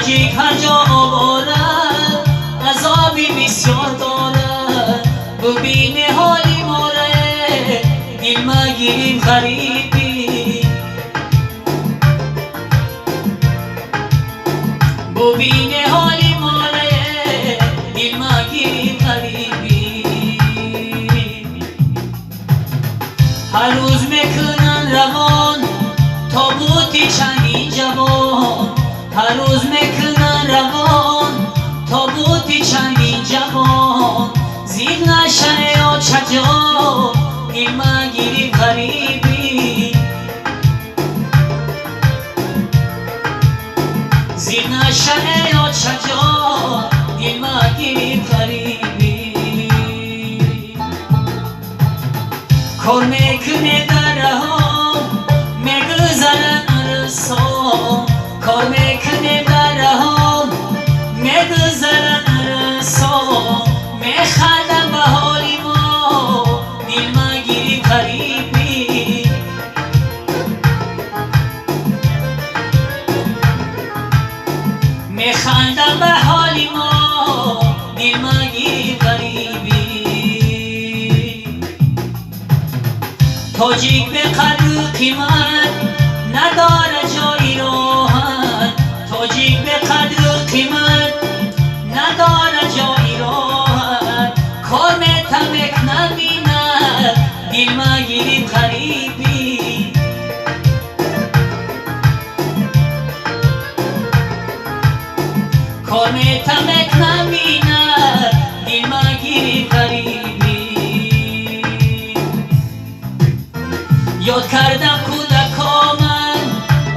تاجیک هر جا آورد عذابی بسیار دارد ببینه حالی ماره دل مگیریم غریبی ببینه حالی ماره دل مگیریم غریبی هر روز میکنن روان تابوتی چنین جوان هر روز میکنن روان تابوتی چنین جوان زیر نشه یا چجا دل مگیریم غریبی زیر نشه یا چجا دل مگیریم غریبی کار میکنه در رهام میگذرن رسام کار میکنه در رهام میگذرن رسام میخندم به حالی ما دل مگیریم غریبی میخندم به حالی ما دل مگیریم غریبی تاجیک به قدر و قیمت نداره جایی راحت تاجیک به قدر و قیمت نداره جایی راحت کار میتمک نبیند دل مگیریم غریبی کار میتمک نبیند دل مگیریم غریبی یاد کردم کودکامن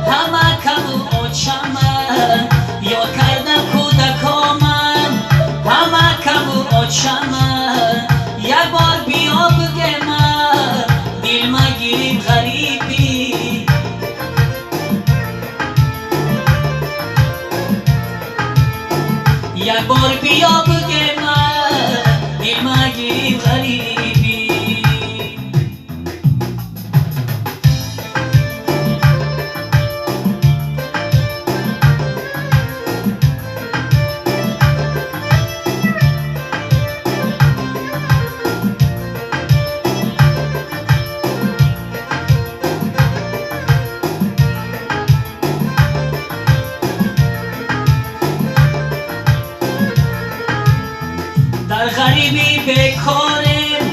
همه کم و چمن یاد کردم کودکامن همه کم و چمن یک بار بیا بگه من دل مگیریم غریبی یک بار بیا بگه من دل مگیریم غریبی در غریبی بیکاریم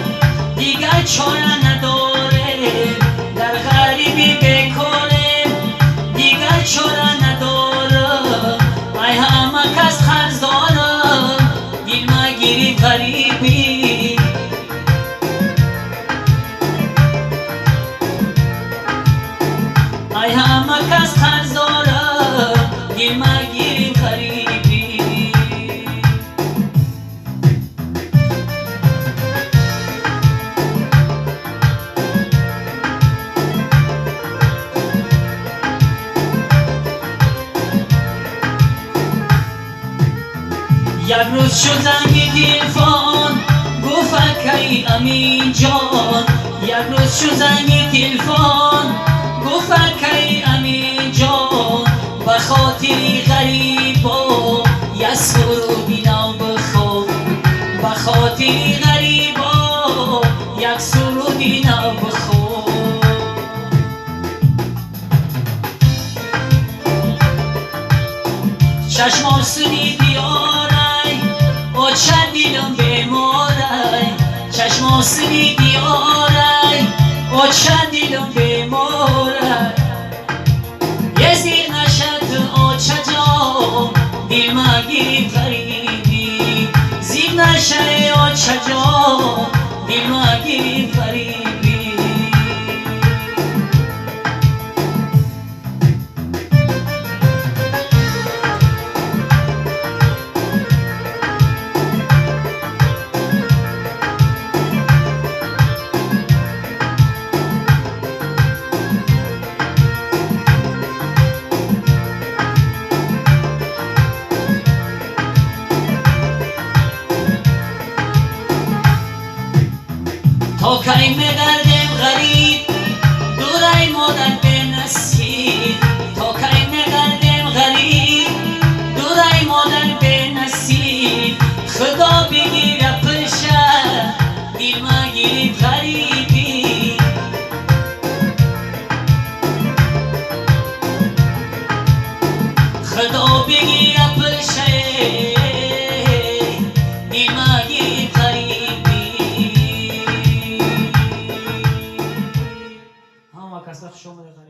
دیگر چاره نداریم در غریبی بیکاریم دیگر چاره ندارم ای همه کس قرض دارم دل مگیریم غریبی ای همه کس قرض دارم دل مگیریم غریبی یک روز شد زنگ تلفن گفت که امین جان یک روز شد زنگ تلفن گفت که امین جان به خاطر غریبا یک سرودی نو بخوان به خاطر غریبا یک سرودی نو بخوان چشمام سنی دیاره چند دیدم بیماره چشم سنی دیاره چند دیدم بیماره یه زیر نشد چجا دل مگیریم غریبی زیر نشد چجا دل مگیریم غریبی تا کی خدا بگیره پشه دل ما گیری غریبی خدا بگیره پشه دل ما گیری غریبی هم کسات شما غریب